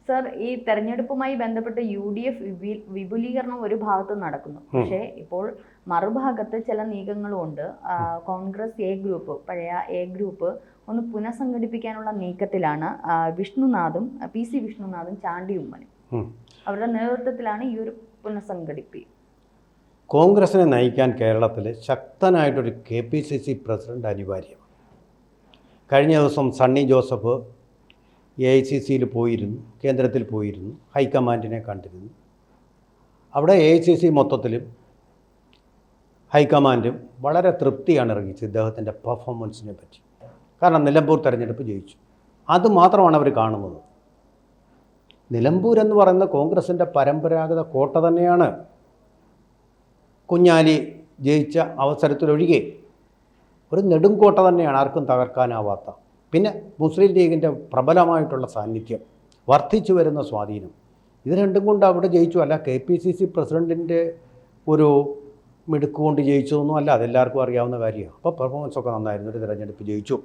Sir, ഈ തെരഞ്ഞെടുപ്പുമായി ബന്ധപ്പെട്ട് UDF വിപുലീകരണം ഒരു ഭാഗത്ത് നടക്കുന്നു. പക്ഷേ ഇപ്പോൾ മറുഭാഗത്ത് ചില നീക്കങ്ങളും ഉണ്ട്. കോൺഗ്രസ് എ ഗ്രൂപ്പ്, പഴയ എ ഗ്രൂപ്പ് ഒന്ന് പുനഃസംഘടിപ്പിക്കാനുള്ള നീക്കത്തിലാണ് വിഷ്ണുനാഥും PC വിഷ്ണുനാഥും ചാണ്ടി ഉമ്മനും. അവരുടെ നേതൃത്വത്തിലാണ് ഈ ഒരു പുനഃസംഘടിപ്പി. കോൺഗ്രസിനെ നയിക്കാൻ കേരളത്തിൽ ശക്തനായിട്ടൊരു KPCC പ്രസിഡന്റ് അനിവാര്യമാണ്. കഴിഞ്ഞ ദിവസം സണ്ണി ജോസഫ് AICCയിൽ പോയിരുന്നു, കേന്ദ്രത്തിൽ പോയിരുന്നു, ഹൈക്കമാൻഡിനെ കണ്ടിരുന്നു. അവിടെ AICC മൊത്തത്തിലും ഹൈക്കമാൻഡും വളരെ തൃപ്തിയാണ് ഇറങ്ങിച്ചത് ഇദ്ദേഹത്തിൻ്റെ പെർഫോമൻസിനെ പറ്റി. കാരണം നിലമ്പൂർ തെരഞ്ഞെടുപ്പ് ജയിച്ചു. അതുമാത്രമാണ് അവർ കാണുന്നത്. നിലമ്പൂർ എന്ന് പറയുന്ന കോൺഗ്രസിൻ്റെ പരമ്പരാഗത കോട്ട തന്നെയാണ്. കുഞ്ഞാലി ജയിച്ച അവസരത്തിലൊഴികെ ഒരു നെടുങ്കോട്ട തന്നെയാണ്, ആർക്കും തകർക്കാനാവാത്ത. പിന്നെ മുസ്ലിം ലീഗിൻ്റെ പ്രബലമായിട്ടുള്ള സാന്നിധ്യം, വർദ്ധിച്ചു വരുന്ന സ്വാധീനം, ഇത് രണ്ടും കൊണ്ട് അവിടെ ജയിച്ചു. അല്ല KPCC പ്രസിഡൻറ്റിൻ്റെ ഒരു മിടുക്കുകൊണ്ട് ജയിച്ചതൊന്നും അല്ല, അതെല്ലാവർക്കും അറിയാവുന്ന കാര്യമാണ്. അപ്പോൾ പെർഫോമൻസൊക്കെ നന്നായിരുന്നു. ഒരു തിരഞ്ഞെടുപ്പ് ജയിച്ചു.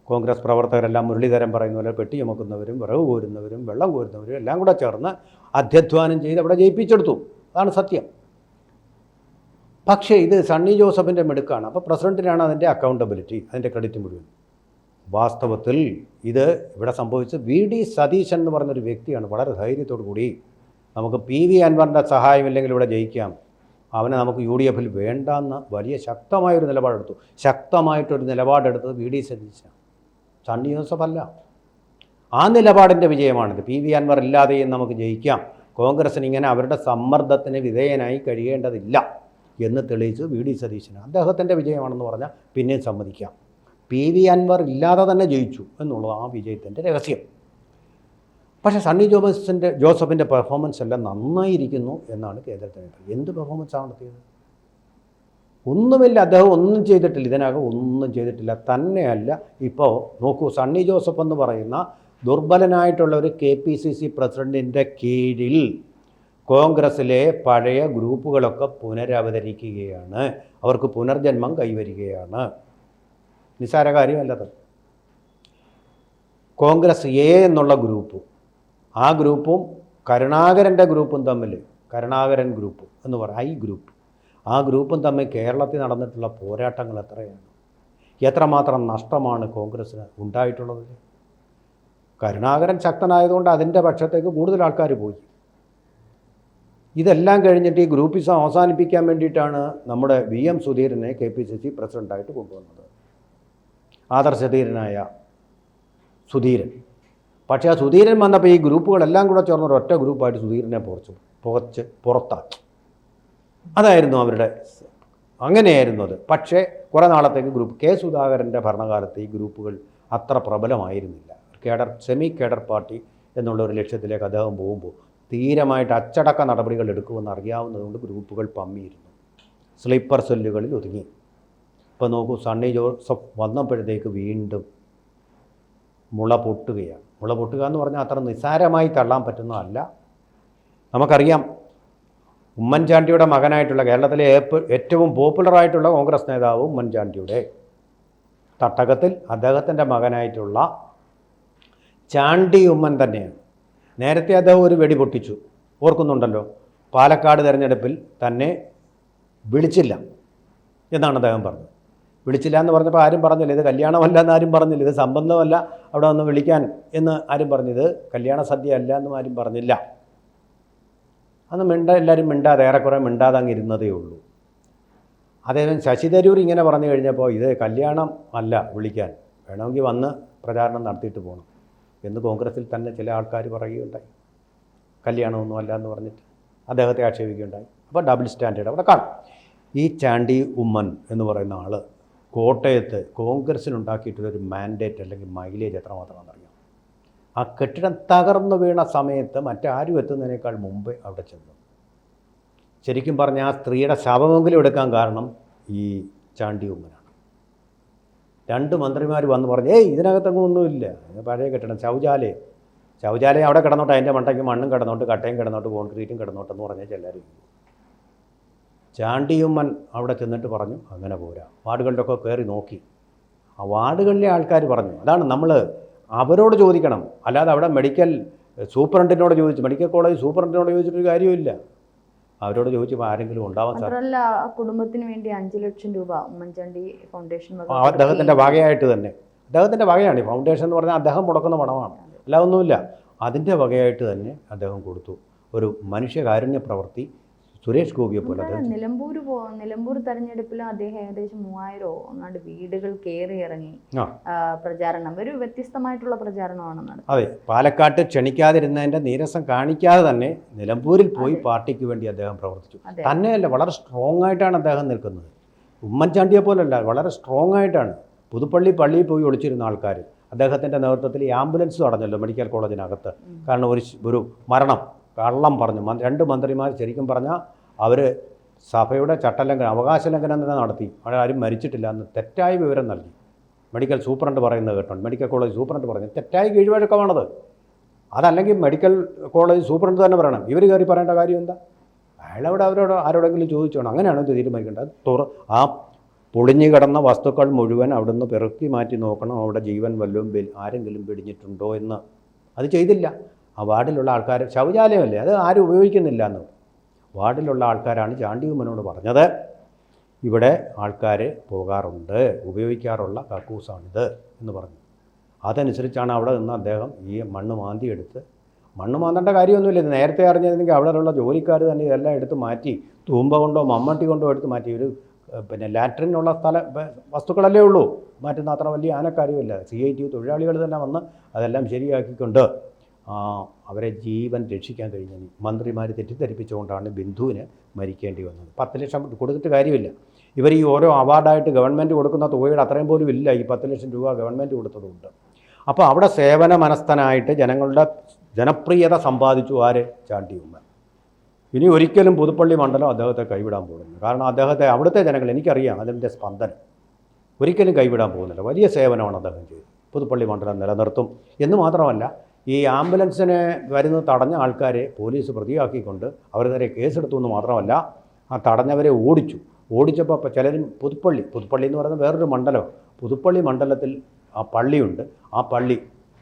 കോൺഗ്രസ് പ്രവർത്തകരെല്ലാം മുരളീധരൻ പറയുന്ന പോലെ പെട്ടി ചുമക്കുന്നവരും വിറവ് കോരുന്നവരും വെള്ളം കോരുന്നവരും എല്ലാം കൂടെ ചേർന്ന് അധ്യധ്വാനം ചെയ്ത് അവിടെ ജയിപ്പിച്ചെടുത്തു. അതാണ് സത്യം. പക്ഷേ ഇത് സണ്ണി ജോസഫിൻ്റെ മിടുക്കാണ്. അപ്പോൾ പ്രസിഡൻറ്റിനാണ് അതിൻ്റെ അക്കൗണ്ടബിലിറ്റി, അതിൻ്റെ ക്രെഡിറ്റ് മുഴുവൻ. വാസ്തവത്തിൽ ഇത് ഇവിടെ സംഭവിച്ച VD സതീശൻ എന്ന് പറഞ്ഞൊരു വ്യക്തിയാണ്. വളരെ ധൈര്യത്തോടു കൂടി നമുക്ക് PV അൻവറിൻ്റെ സഹായമില്ലെങ്കിൽ ഇവിടെ ജയിക്കാം, അവനെ നമുക്ക് UDFൽ വേണ്ടെന്ന് വലിയ ശക്തമായൊരു നിലപാടെടുത്തു. ശക്തമായിട്ടൊരു നിലപാടെടുത്തത് VD സതീശനാണ്, സണ്ണി ജോസഫ് അല്ല. ആ നിലപാടിൻ്റെ വിജയമാണിത്. PV അൻവർ ഇല്ലാതെയും നമുക്ക് ജയിക്കാം, കോൺഗ്രസിന് ഇങ്ങനെ അവരുടെ സമ്മർദ്ദത്തിന് വിധേയനായി കഴിയേണ്ടതില്ല എന്ന് തെളിയിച്ച് VD സതീശനാണ്. അദ്ദേഹത്തിൻ്റെ വിജയമാണെന്ന് പറഞ്ഞാൽ പിന്നെയും സമ്മതിക്കാം. PV അൻവർ ഇല്ലാതെ തന്നെ ജയിച്ചു എന്നുള്ളത് ആ വിജയത്തിൻ്റെ രഹസ്യം. പക്ഷേ സണ്ണി ജോസഫിൻ്റെ പെർഫോമൻസ് എല്ലാം നന്നായിരിക്കുന്നു എന്നാണ് കേന്ദ്രത്തിന്. എന്ത് പെർഫോമൻസാണ് നടത്തിയത്? ഒന്നുമില്ല, അദ്ദേഹം ഒന്നും ചെയ്തിട്ടില്ല, ഇതിനകം ഒന്നും ചെയ്തിട്ടില്ല. തന്നെയല്ല, ഇപ്പോൾ നോക്കൂ, സണ്ണി ജോസഫ് എന്ന് പറയുന്ന ദുർബലനായിട്ടുള്ള ഒരു KPCC പ്രസിഡൻറ്റിൻ്റെ കീഴിൽ കോൺഗ്രസ്സിലെ പഴയ ഗ്രൂപ്പുകളൊക്കെ പുനരവതരിക്കുകയാണ്, അവർക്ക് പുനർജന്മം കൈവരികയാണ്. നിസ്സാര കാര്യമല്ലത്. കോൺഗ്രസ് A എന്നുള്ള ഗ്രൂപ്പ്, ആ ഗ്രൂപ്പും കരുണാകരൻ്റെ ഗ്രൂപ്പും തമ്മിൽ, കരുണാകരൻ ഗ്രൂപ്പ് എന്ന് പറയും, I ഗ്രൂപ്പ്, ആ ഗ്രൂപ്പും തമ്മിൽ കേരളത്തിൽ നടന്നിട്ടുള്ള പോരാട്ടങ്ങൾ എത്രയാണ്, എത്രമാത്രം നഷ്ടമാണ് കോൺഗ്രസ്സിന് ഉണ്ടായിട്ടുള്ളത്. കരുണാകരൻ ശക്തനായതുകൊണ്ട് അതിൻ്റെ പക്ഷത്തേക്ക് കൂടുതൽ ആൾക്കാർ പോയി. ഇതെല്ലാം കഴിഞ്ഞിട്ട് ഈ ഗ്രൂപ്പിസം അവസാനിപ്പിക്കാൻ വേണ്ടിയിട്ടാണ് നമ്മുടെ VM സുധീരനെ KPCC പ്രസിഡൻ്റായിട്ട് കൊണ്ടുവന്നത്, ആദർശധീരനായ സുധീരൻ. പക്ഷേ ആ സുധീരൻ വന്നപ്പോൾ ഈ ഗ്രൂപ്പുകളെല്ലാം കൂടെ ചേർന്നൊരു ഒറ്റ ഗ്രൂപ്പായിട്ട് സുധീരനെ പുറത്താക്കി. അതായിരുന്നു അവരുടെ, അങ്ങനെയായിരുന്നു അത്. പക്ഷേ കുറേ നാളത്തേക്ക് ഗ്രൂപ്പ് K സുധാകരൻ്റെ ഭരണകാലത്ത് ഈ ഗ്രൂപ്പുകൾ അത്ര പ്രബലമായിരുന്നില്ല. സെമി കേഡർ പാർട്ടി എന്നുള്ള ഒരു ലക്ഷ്യത്തിലേക്ക് അദ്ദേഹം പോകുമ്പോൾ തീരമായിട്ട് അച്ചടക്ക നടപടികൾ എടുക്കുമെന്ന് അറിയാവുന്നതുകൊണ്ട് ഗ്രൂപ്പുകൾ പമ്മിയിരുന്നു, സ്ലീപ്പർ സെല്ലുകളിൽ ഒതുങ്ങി. ഇപ്പോൾ നോക്കൂ, സണ്ണി ജോസഫ് വന്നപ്പോഴത്തേക്ക് വീണ്ടും മുള പൊട്ടുകയാണ്. മുള പൊട്ടുക എന്ന് പറഞ്ഞാൽ അത്ര നിസ്സാരമായി തള്ളാൻ പറ്റുന്നതല്ല. നമുക്കറിയാം, ഉമ്മൻചാണ്ടിയുടെ മകനായിട്ടുള്ള, കേരളത്തിലെ ഏറ്റവും പോപ്പുലറായിട്ടുള്ള കോൺഗ്രസ് നേതാവ് ഉമ്മൻചാണ്ടിയുടെ തട്ടകത്തിൽ അദ്ദേഹത്തിൻ്റെ മകനായിട്ടുള്ള ചാണ്ടി ഉമ്മൻ തന്നെയാണ്. നേരത്തെ അദ്ദേഹം ഒരു വെടി പൊട്ടിച്ചു, ഓർക്കുന്നുണ്ടല്ലോ. പാലക്കാട് തെരഞ്ഞെടുപ്പിൽ തന്നെ വിളിച്ചില്ല എന്നാണ് അദ്ദേഹം പറഞ്ഞത്. വിളിച്ചില്ല എന്ന് പറഞ്ഞപ്പോൾ ആരും പറഞ്ഞില്ല ഇത് കല്യാണമല്ല എന്ന് ആരും പറഞ്ഞില്ല, ഇത് സംബന്ധമല്ല അവിടെ ഒന്ന് വിളിക്കാൻ എന്ന് ആരും പറഞ്ഞത്, കല്യാണ സദ്യ അല്ല എന്നും ആരും പറഞ്ഞില്ല. അന്ന് എല്ലാവരും മിണ്ടാതെ, ഏറെക്കുറെ മിണ്ടാതെ അങ്ങ് ഇരുന്നതേ ഉള്ളൂ. അദ്ദേഹം ശശി തരൂർ ഇങ്ങനെ പറഞ്ഞു കഴിഞ്ഞപ്പോൾ ഇത് കല്യാണം അല്ല വിളിക്കാൻ, വേണമെങ്കിൽ വന്ന് പ്രചാരണം നടത്തിയിട്ട് പോകണം എന്ന് കോൺഗ്രസിൽ തന്നെ ചില ആൾക്കാർ പറയുകയുണ്ടായി. കല്യാണമൊന്നും അല്ല എന്ന് പറഞ്ഞിട്ട് അദ്ദേഹത്തെ ആക്ഷേപിക്കുകയുണ്ടായി. അപ്പോൾ ഡബിൾ സ്റ്റാൻഡേർഡ് അവിടെ കാണും. ഈ ചാണ്ടി ഉമ്മൻ എന്ന് പറയുന്ന ആൾ കോട്ടയത്ത് കോൺഗ്രസ്സിനുണ്ടാക്കിയിട്ടുള്ളൊരു മാൻഡേറ്റ് അല്ലെങ്കിൽ മൈലേജ് എത്രമാത്രമാണെന്നറിയാം. ആ കെട്ടിടം തകർന്നു വീണ സമയത്ത് മറ്റാരും എത്തുന്നതിനേക്കാൾ മുമ്പേ അവിടെ ചെന്നു. ശരിക്കും പറഞ്ഞാൽ ആ സ്ത്രീയുടെ ശവമെങ്കിലും എടുക്കാൻ കാരണം ഈ ചാണ്ടി ഉമ്മനാണ്. 2 മന്ത്രിമാർ വന്ന് പറഞ്ഞു, ഇതിനകത്തൊന്നും ഒന്നുമില്ല, പഴയ കെട്ടിടം, ശൗചാലയം അവിടെ കിടന്നോട്ട്, അതിൻ്റെ മണ്ടയ്ക്ക് മണ്ണും കിടന്നോട്ട്, കട്ടയും കിടന്നോട്ട്, കോൺക്രീറ്റും കിടന്നോട്ടെന്ന് പറഞ്ഞാൽ എല്ലാവരും. ചാണ്ടിയുമ്മൻ അവിടെ ചെന്നിട്ട് പറഞ്ഞു അങ്ങനെ പോരാ. വാർഡുകളിലൊക്കെ കയറി നോക്കി. ആ വാർഡുകളിലെ ആൾക്കാർ പറഞ്ഞു. അതാണ് നമ്മൾ അവരോട് ചോദിക്കണം, അല്ലാതെ അവിടെ മെഡിക്കൽ സൂപ്രണ്ടിനോട് ചോദിച്ചു, മെഡിക്കൽ കോളേജ് സൂപ്രണ്ടിനോട് ചോദിച്ചിട്ടൊരു കാര്യമില്ല. അവരോട് ചോദിച്ചപ്പോൾ ആരെങ്കിലും ഉണ്ടാവാൻ മാത്രമല്ല കുടുംബത്തിന് വേണ്ടി 5 ലക്ഷം രൂപ ഉമ്മൻചാണ്ടി ഫൗണ്ടേഷൻ അദ്ദേഹത്തിൻ്റെ വകയായിട്ട് തന്നെ, അദ്ദേഹത്തിൻ്റെ വകയാണ്. ഈ ഫൗണ്ടേഷൻ എന്ന് പറഞ്ഞാൽ അദ്ദേഹം മുടക്കുന്ന പണമാണ്, അല്ല ഒന്നുമില്ല. അതിൻ്റെ വകയായിട്ട് തന്നെ അദ്ദേഹം കൊടുത്തു. ഒരു മനുഷ്യകാരുണ്യ പ്രവൃത്തി സുരേഷ് ഗോപിയെ പോലെ. നിലമ്പൂർ തെരഞ്ഞെടുപ്പിൽ അദ്ദേഹം ഏകദേശം 3000 വീടുകൾ കയറി ഇറങ്ങി പ്രചാരണം, ഒരു വ്യത്യസ്തമായിട്ടുള്ള പ്രചാരണമാണ് നടത്തുന്നത്. അതെ, പാലക്കാട്ട് ക്ഷണിക്കാതിരുന്നതിൻ്റെ നീരസം കാണിക്കാതെ തന്നെ നിലമ്പൂരിൽ പോയി പാർട്ടിക്ക് വേണ്ടി അദ്ദേഹം പ്രവർത്തിച്ചു. തന്നെയല്ല, വളരെ സ്ട്രോങ് ആയിട്ടാണ് അദ്ദേഹം നിൽക്കുന്നത്. ഉമ്മൻചാണ്ടിയെ പോലല്ല, വളരെ സ്ട്രോങ് ആയിട്ടാണ്. പുതുപ്പള്ളി പള്ളിയിൽ പോയി ഒളിച്ചിരുന്ന ആൾക്കാർ അദ്ദേഹത്തിൻ്റെ നേതൃത്വത്തിൽ ഈ ആംബുലൻസ് തടഞ്ഞല്ലോ മെഡിക്കൽ കോളേജിനകത്ത്. കാരണം ഒരു മരണം കള്ളം പറഞ്ഞു. 2 മന്ത്രിമാർ ശരിക്കും പറഞ്ഞാൽ അവർ സഭയുടെ ചട്ടലംഘനം, അവകാശ ലംഘനം തന്നെ നടത്തി. അവിടെ ആരും മരിച്ചിട്ടില്ല എന്ന് തെറ്റായ വിവരം നൽകി. മെഡിക്കൽ സൂപ്രണ്ട് പറയുന്നത് കേട്ടോ, മെഡിക്കൽ കോളേജ് സൂപ്രണ്ട് പറഞ്ഞു തെറ്റായ കീഴ്വഴക്കമാണത്. അതല്ലെങ്കിൽ മെഡിക്കൽ കോളേജ് സൂപ്രണ്ട് തന്നെ പറയണം. ഇവർ കയറി പറയേണ്ട കാര്യം എന്താ? അയാളവിടെ അവരോട് ആരോടെങ്കിലും ചോദിച്ചോണം. അങ്ങനെയാണ് ഇത് തീരുമാനിക്കേണ്ടത്. ആ പൊളിഞ്ഞു കിടന്ന വസ്തുക്കൾ മുഴുവൻ അവിടുന്ന് പെറുക്കി മാറ്റി നോക്കണം, അവിടെ ജീവൻ വല്ലതും ആരെങ്കിലും പിടിഞ്ഞിട്ടുണ്ടോ എന്ന്. അത് ചെയ്തില്ല. ആ വാർഡിലുള്ള ആൾക്കാർ, ശൗചാലയമല്ലേ അത് ആരും ഉപയോഗിക്കുന്നില്ല എന്ന്. വാർഡിലുള്ള ആൾക്കാരാണ് ചാണ്ടി ഉമ്മനോട് പറഞ്ഞത്, ഇവിടെ ആൾക്കാർ പോകാറുണ്ട്, ഉപയോഗിക്കാറുള്ള കക്കൂസാണിത് എന്ന് പറഞ്ഞു. അതനുസരിച്ചാണ് അവിടെ നിന്ന് അദ്ദേഹം ഈ മണ്ണ് മാന്തിയെടുത്ത്, മണ്ണ് മാന്തേണ്ട കാര്യമൊന്നുമില്ല. ഇത് നേരത്തെ അറിഞ്ഞിരുന്നെങ്കിൽ അവിടെയുള്ള ജോലിക്കാർ തന്നെ ഇതെല്ലാം എടുത്ത് മാറ്റി തൂമ്പ കൊണ്ടോ മമ്മട്ടി കൊണ്ടോ എടുത്ത് മാറ്റി. ഒരു ലാട്രിനുള്ള വസ്തുക്കളല്ലേ ഉള്ളൂ, മാറ്റുന്ന അത്ര വലിയ ആനക്കാര്യമില്ല. CITU തൊഴിലാളികൾ തന്നെ വന്ന് അതെല്ലാം ശരിയാക്കിക്കൊണ്ട് അവരെ ജീവൻ രക്ഷിക്കാൻ കഴിഞ്ഞു. മന്ത്രിമാർ തെറ്റിദ്ധരിപ്പിച്ചുകൊണ്ടാണ് ബിന്ദുവിന് മരിക്കേണ്ടി വന്നത്. 10 ലക്ഷം കൊടുത്തിട്ട് കാര്യമില്ല. ഇവർ ഈ ഓരോ അവാർഡായിട്ട് ഗവൺമെൻറ് കൊടുക്കുന്ന തുകയുടെ അത്രയും പോലും ഇല്ല ഈ 10 ലക്ഷം രൂപ ഗവൺമെൻറ് കൊടുത്തതുകൊണ്ട്. അപ്പോൾ അവിടെ സേവന മനസ്ഥനായിട്ട് ജനങ്ങളുടെ ജനപ്രിയത സമ്പാദിച്ചു ആര്? ചാണ്ടി ഉമ്മൻ. ഇനി ഒരിക്കലും പുതുപ്പള്ളി മണ്ഡലം അദ്ദേഹത്തെ കൈവിടാൻ പോകുന്നില്ല. കാരണം അദ്ദേഹത്തെ അവിടുത്തെ ജനങ്ങൾ, എനിക്കറിയാം അതിൻ്റെ സ്പന്ദനം, ഒരിക്കലും കൈവിടാൻ പോകുന്നില്ല. വലിയ സേവനമാണ് അദ്ദേഹം ചെയ്തത്. പുതുപ്പള്ളി മണ്ഡലം നിലനിർത്തും എന്ന് മാത്രമല്ല, ഈ ആംബുലൻസിന് വരുന്നത് തടഞ്ഞ ആൾക്കാരെ പോലീസ് പ്രതിയാക്കിക്കൊണ്ട് അവർ നേരെ കേസെടുത്തു എന്ന് മാത്രമല്ല, ആ തടഞ്ഞവരെ ഓടിച്ചപ്പോൾ ചിലരും പുതുപ്പള്ളി എന്ന് പറയുന്നത് വേറൊരു മണ്ഡലമാണ്. പുതുപ്പള്ളി മണ്ഡലത്തിൽ ആ പള്ളിയുണ്ട്. ആ പള്ളി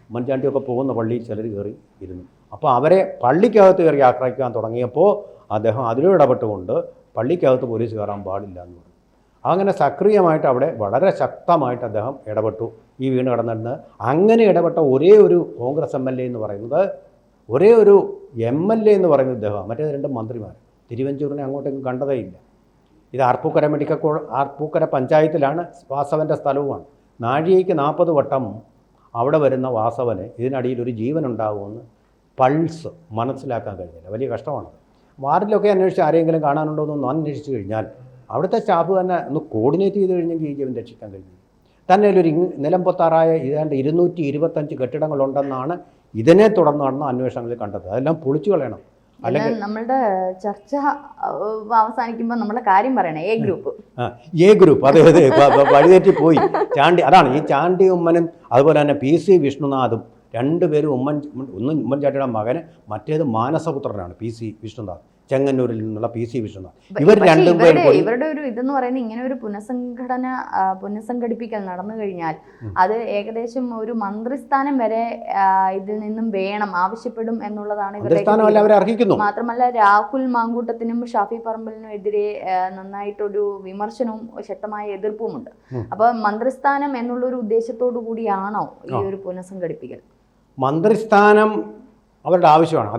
ഉമ്മൻചാണ്ടിയൊക്കെ പോകുന്ന പള്ളിയിൽ ചിലർ കയറി ഇരുന്നു. അപ്പോൾ അവരെ പള്ളിക്കകത്ത് കയറി ആക്രമിക്കാൻ തുടങ്ങിയപ്പോൾ അദ്ദേഹം അതിലും ഇടപെട്ടുകൊണ്ട് പള്ളിക്കകത്ത് പോലീസ് കയറാൻ പാടില്ല എന്ന് പറഞ്ഞു. അങ്ങനെ സക്രിയമായിട്ട് അവിടെ വളരെ ശക്തമായിട്ട് അദ്ദേഹം ഇടപെട്ടു. ഈ വീണ് കിടന്നിരുന്ന് അങ്ങനെ ഇടപെട്ട ഒരേ ഒരു കോൺഗ്രസ് MLA എന്ന് പറയുന്നത്, ഒരേ ഒരു MLA എന്ന് പറയുന്നത് ഇദ്ദേഹം. മറ്റേ 2 മന്ത്രിമാർ തിരുവഞ്ചൂരിനെ അങ്ങോട്ടേക്കും കണ്ടതേ ഇല്ല. ഇത് ആർപ്പൂക്കര പഞ്ചായത്തിലാണ്, വാസവൻ്റെ സ്ഥലവുമാണ്. നാഴികയ്ക്ക് 40 വട്ടം അവിടെ വരുന്ന വാസവന് ഇതിനടിയിൽ ഒരു ജീവൻ ഉണ്ടാകുമെന്ന് പൾസ് മനസ്സിലാക്കാൻ കഴിഞ്ഞില്ല. വലിയ കഷ്ടമാണത്. വാർഡിലൊക്കെ അന്വേഷിച്ച് ആരെങ്കിലും കാണാനുണ്ടോ എന്നൊന്ന് അന്വേഷിച്ച് കഴിഞ്ഞാൽ അവിടുത്തെ സ്റ്റാഫ് തന്നെ ഒന്ന് കോർഡിനേറ്റ് ചെയ്ത് കഴിഞ്ഞെങ്കിൽ ഈ ജീവൻ രക്ഷിക്കാൻ കഴിഞ്ഞു. തന്നെ ഒരു നിലംപൊത്താറായ ഏതാണ്ട് 225 കെട്ടിടങ്ങളുണ്ടെന്നാണ് ഇതിനെ തുടർന്ന് നടന്ന അന്വേഷണങ്ങളിൽ കണ്ടത്. അതെല്ലാം പൊളിച്ചു കളയണം. അല്ലെങ്കിൽ നമ്മളുടെ ചർച്ച അവസാനിക്കുമ്പോൾ നമ്മുടെ കാര്യം പറയണേ, എ ഗ്രൂപ്പ് അതെ വഴിതെറ്റി പോയി. അതാണ് ഈ ചാണ്ടി ഉമ്മനും അതുപോലെ തന്നെ PC വിഷ്ണുനാഥും, 2 പേരും ഒന്ന് ഉമ്മൻചാണ്ടിയുടെ മകന്, മറ്റേത് മാനസപുത്രനാണ് PC വിഷ്ണുനാഥ്, ചെങ്ങന്നൂരിൽ നിന്നുള്ള PC വിഷ്ണുനാഥ്. ഇവർ 2 പേരും ഇവരുടെ ഒരു ഇതെന്ന് പറയുന്നത്, ഇങ്ങനെ ഒരു പുനഃസംഘടിപ്പിക്കൽ നടന്നു കഴിഞ്ഞാൽ അത് ഏകദേശം ഒരു മന്ത്രിസ്ഥാനം വരെ ഇതിൽ നിന്നും വേണം ആവശ്യപ്പെടും എന്നുള്ളതാണ് ഇവരുടെ. മാത്രമല്ല രാഹുൽ മാങ്കൂട്ടത്തിനും ഷാഫി പറമ്പലിനും എതിരെ നന്നായിട്ടൊരു വിമർശനവും ശക്തമായ എതിർപ്പുമുണ്ട്. അപ്പൊ മന്ത്രിസ്ഥാനം എന്നുള്ളൊരു ഉദ്ദേശത്തോടു കൂടിയാണോ ഈ ഒരു പുനഃസംഘടിപ്പിക്കൽ? മന്ത്രിസ്ഥാനം അവരുടെ ആവശ്യമാണ്.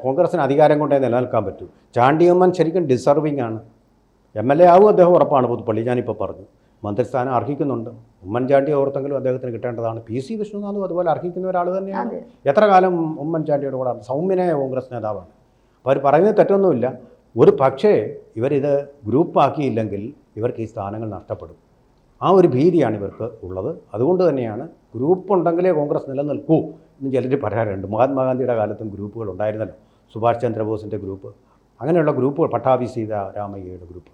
കോൺഗ്രസിന് അധികാരം കൊണ്ടേ നിലനിൽക്കാൻ പറ്റൂ. ചാണ്ടി ഉമ്മൻ ശരിക്കും ഡിസർവിങ് ആണ്. MLA ആവും അദ്ദേഹം, ഉറപ്പാണ്. പുതുപ്പള്ളി ഞാനിപ്പോൾ പറഞ്ഞു. മന്ത്രിസ്ഥാനം അർഹിക്കുന്നുണ്ട്. ഉമ്മൻചാണ്ടി ഓർത്തെങ്കിലും അദ്ദേഹത്തിന് കിട്ടേണ്ടതാണ്. PC വിഷ്ണുനാഥും അതുപോലെ അർഹിക്കുന്ന ഒരാൾ തന്നെയാണ്. എത്ര കാലം ഉമ്മൻചാണ്ടിയുടെ കൂടെ സൗമ്യനായ കോൺഗ്രസ് നേതാവാണ്. അപ്പോൾ അവർ പറയുന്നത് തെറ്റൊന്നുമില്ല. ഒരു പക്ഷേ ഇവരിത് ഗ്രൂപ്പാക്കിയില്ലെങ്കിൽ ഇവർക്ക് ഈ സ്ഥാനങ്ങൾ നഷ്ടപ്പെടും. ആ ഒരു ഭീതിയാണ് ഇവർക്ക് ഉള്ളത്. അതുകൊണ്ട് തന്നെയാണ് ഗ്രൂപ്പ് ഉണ്ടെങ്കിലേ കോൺഗ്രസ് നിലനിൽക്കൂ എന്ന് ചിലർ പറയാറുണ്ട്. മഹാത്മാഗാന്ധിയുടെ കാലത്തും ഗ്രൂപ്പുകൾ ഉണ്ടായിരുന്നല്ലോ. സുഭാഷ് ചന്ദ്രബോസിൻ്റെ ഗ്രൂപ്പ്, അങ്ങനെയുള്ള ഗ്രൂപ്പുകൾ, പട്ടാഭി സീതാരാമയ്യയുടെ ഗ്രൂപ്പ്.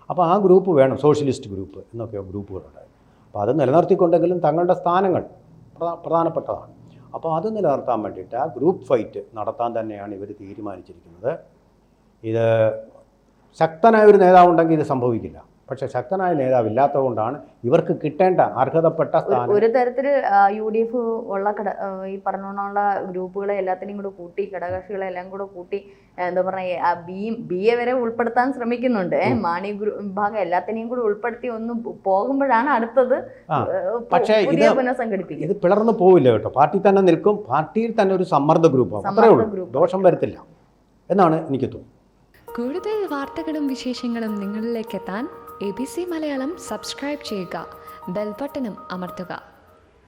അപ്പോൾ ആ ഗ്രൂപ്പ് വേണം, സോഷ്യലിസ്റ്റ് ഗ്രൂപ്പ് എന്നൊക്കെ ഗ്രൂപ്പുകളുണ്ടായിരുന്നു. അപ്പോൾ അത് നിലനിർത്തിക്കൊണ്ടെങ്കിലും തങ്ങളുടെ സ്ഥാനങ്ങൾ പ്രധാനപ്പെട്ടതാണ്. അപ്പോൾ അത് നിലനിർത്താൻ വേണ്ടിയിട്ട് ആ ഗ്രൂപ്പ് ഫൈറ്റ് നടത്താൻ തന്നെയാണ് ഇവർ തീരുമാനിച്ചിരിക്കുന്നത്. ഇത് ശക്തനായ ഒരു നേതാവുണ്ടെങ്കിൽ ഇത് സംഭവിക്കില്ല. പക്ഷേ ശക്തനായ നേതാവ് ഇല്ലാത്തതുകൊണ്ടാണ് ഇവർക്ക് കിട്ടേണ്ട അർഹതപ്പെട്ട സ്ഥാനം. ഒരു തരത്തിൽ UDF ഉള്ള ഈ പറഞ്ഞോണ്ടുള്ള ഗ്രൂപ്പുകളെ എല്ലാത്തിനെയും കൂടെ കൂട്ടി, ഘടകകക്ഷികളെ എല്ലാം കൂടെ കൂട്ടി, എന്താ പറയുക, BA വരെ ഉൾപ്പെടുത്താൻ ശ്രമിക്കുന്നുണ്ട്. മാണി വിഭാഗം എല്ലാത്തിനെയും കൂടെ ഉൾപ്പെടുത്തി ഒന്ന് പോകുമ്പോഴാണ് അടുത്തത് പക്ഷേ പുനഃസംഘടിപ്പിക്കും. ഇത് പിളർന്നു പോവില്ല കേട്ടോ. പാർട്ടി തന്നെ നിൽക്കും, പാർട്ടിയിൽ തന്നെ ഒരു സമ്മർദ്ദ ഗ്രൂപ്പാണ്, അത്രേ ഉള്ളൂ. ദോഷം വരത്തില്ല എന്നാണ് എനിക്ക് തോന്നുന്നത്. കൂടുതൽ വാർത്തകളും വിശേഷങ്ങളും നിങ്ങളിലേക്ക് എത്താൻ ABC മലയാളം സബ്സ്ക്രൈബ് ചെയ്യുക, ബെൽ ബട്ടണും അമർത്തുക.